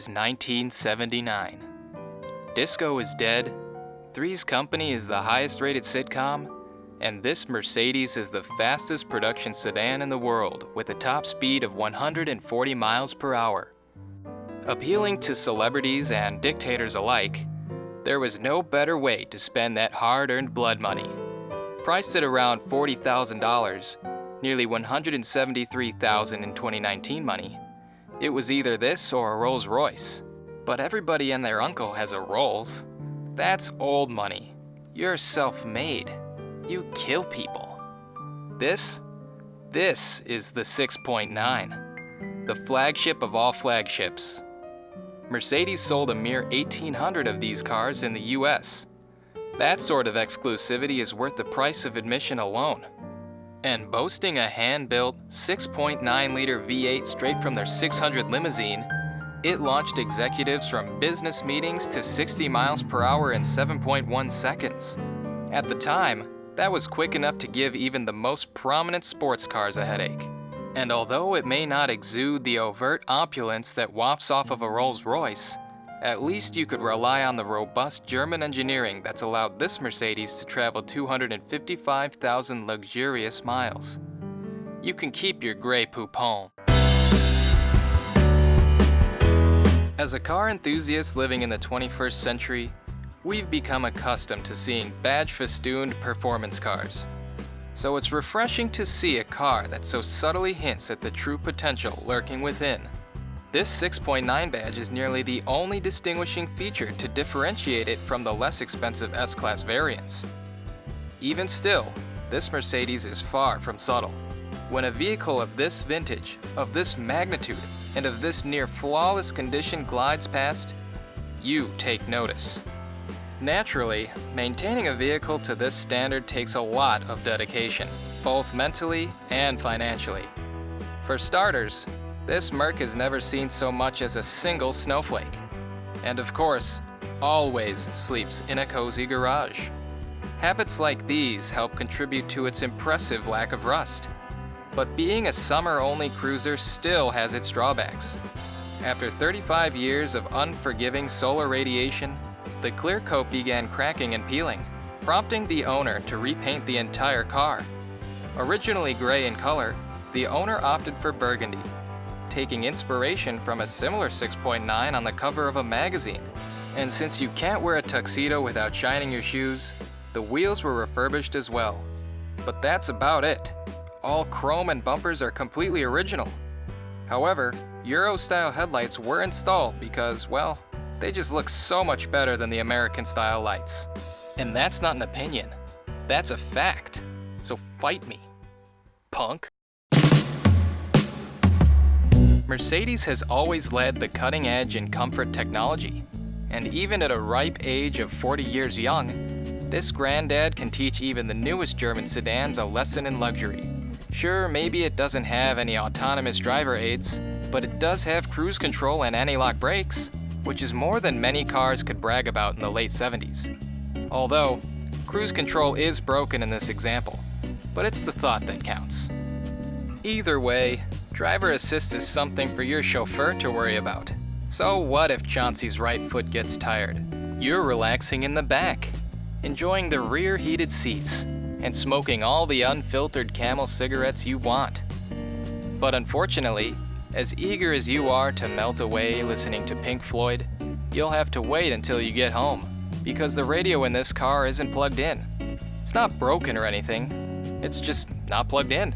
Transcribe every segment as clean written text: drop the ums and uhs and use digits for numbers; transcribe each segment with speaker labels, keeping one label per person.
Speaker 1: is 1979. Disco is dead, Three's Company is the highest rated sitcom, and this Mercedes is the fastest production sedan in the world with a top speed of 140 miles per hour. Appealing to celebrities and dictators alike, there was no better way to spend that hard-earned blood money. Priced at around $40,000, nearly $173,000 in 2019 money, it was either this or a Rolls Royce. But everybody and their uncle has a Rolls. That's old money. You're self-made. You kill people. This is the 6.9, the flagship of all flagships. Mercedes sold a mere 1,800 of these cars in the US. That sort of exclusivity is worth the price of admission alone. And boasting a hand-built 6.9-liter V8 straight from their 600 limousine, it launched executives from business meetings to 60 miles per hour in 7.1 seconds. At the time, that was quick enough to give even the most prominent sports cars a headache. And although it may not exude the overt opulence that wafts off of a Rolls-Royce, at least you could rely on the robust German engineering that's allowed this Mercedes to travel 255,000 luxurious miles. You can keep your Grey Poupon. As a car enthusiast living in the 21st century, we've become accustomed to seeing badge-festooned performance cars. So it's refreshing to see a car that so subtly hints at the true potential lurking within. This 6.9 badge is nearly the only distinguishing feature to differentiate it from the less expensive S-Class variants. Even still, this Mercedes is far from subtle. When a vehicle of this vintage, of this magnitude, and of this near-flawless condition glides past, you take notice. Naturally, maintaining a vehicle to this standard takes a lot of dedication, both mentally and financially. For starters, this Merc has never seen so much as a single snowflake. And of course, always sleeps in a cozy garage. Habits like these help contribute to its impressive lack of rust. But being a summer-only cruiser still has its drawbacks. After 35 years of unforgiving solar radiation, the clear coat began cracking and peeling, prompting the owner to repaint the entire car. Originally gray in color, the owner opted for burgundy, taking inspiration from a similar 6.9 on the cover of a magazine. And since you can't wear a tuxedo without shining your shoes, the wheels were refurbished as well. But that's about it. All chrome and bumpers are completely original. However, Euro-style headlights were installed because, well, they just look so much better than the American-style lights. And that's not an opinion. That's a fact. So fight me, punk. Mercedes has always led the cutting edge in comfort technology. And even at a ripe age of 40 years young, this granddad can teach even the newest German sedans a lesson in luxury. Sure, maybe it doesn't have any autonomous driver aids, but it does have cruise control and anti-lock brakes, which is more than many cars could brag about in the late 70s. Although, cruise control is broken in this example, but it's the thought that counts. Either way, driver assist is something for your chauffeur to worry about. So what if Chauncey's right foot gets tired? You're relaxing in the back, enjoying the rear heated seats, and smoking all the unfiltered Camel cigarettes you want. But unfortunately, as eager as you are to melt away listening to Pink Floyd, you'll have to wait until you get home, because the radio in this car isn't plugged in. It's not broken or anything, it's just not plugged in.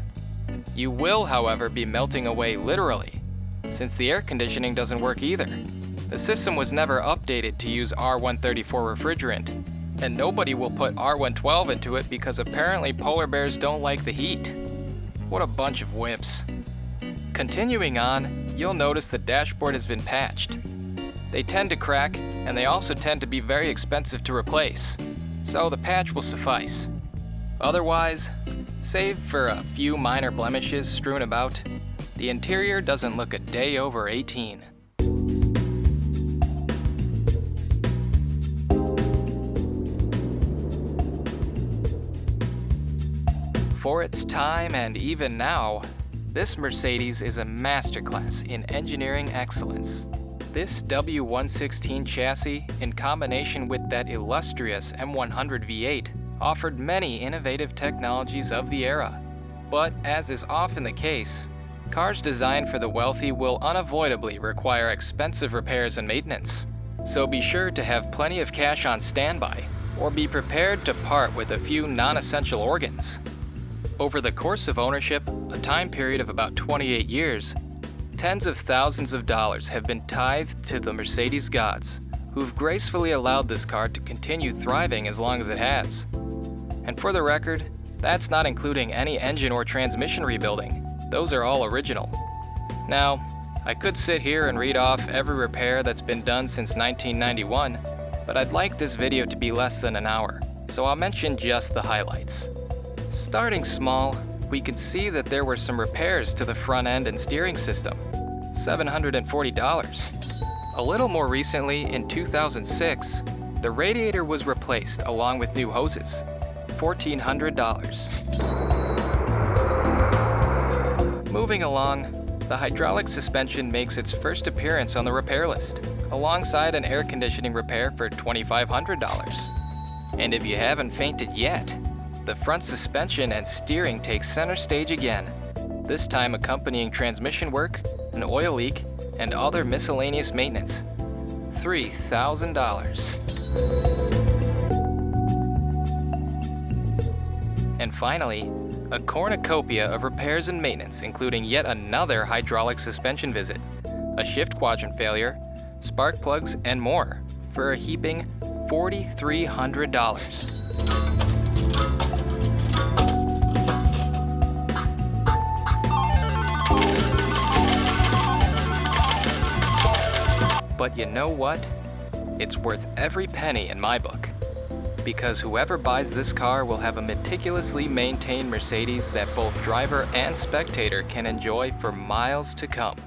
Speaker 1: You will, however, be melting away literally, since the air conditioning doesn't work either. The system was never updated to use R134 refrigerant, and nobody will put R112 into it because apparently polar bears don't like the heat. What a bunch of wimps. Continuing on, you'll notice the dashboard has been patched. They tend to crack, and they also tend to be very expensive to replace, so the patch will suffice. Otherwise, save for a few minor blemishes strewn about, the interior doesn't look a day over 18. For its time and even now, this Mercedes is a masterclass in engineering excellence. This W116 chassis, in combination with that illustrious M100 V8, offered many innovative technologies of the era. But as is often the case, cars designed for the wealthy will unavoidably require expensive repairs and maintenance. So be sure to have plenty of cash on standby, or be prepared to part with a few non-essential organs. Over the course of ownership, a time period of about 28 years, tens of thousands of dollars have been tithed to the Mercedes gods, who've gracefully allowed this car to continue thriving as long as it has. And for the record, that's not including any engine or transmission rebuilding. Those are all original. Now, I could sit here and read off every repair that's been done since 1991, but I'd like this video to be less than an hour, so I'll mention just the highlights. Starting small, we can see that there were some repairs to the front end and steering system, $740. A little more recently, in 2006, the radiator was replaced along with new hoses, $1,400. Moving along, the hydraulic suspension makes its first appearance on the repair list, alongside an air conditioning repair for $2,500. And if you haven't fainted yet, the front suspension and steering take center stage again, this time accompanying transmission work, an oil leak, and other miscellaneous maintenance, $3,000. And finally, a cornucopia of repairs and maintenance, including yet another hydraulic suspension visit, a shift quadrant failure, spark plugs, and more, for a heaping $4,300. But you know what? It's worth every penny in my book. Because whoever buys this car will have a meticulously maintained Mercedes that both driver and spectator can enjoy for miles to come.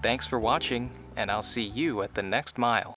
Speaker 1: Thanks for watching, and I'll see you at the next mile.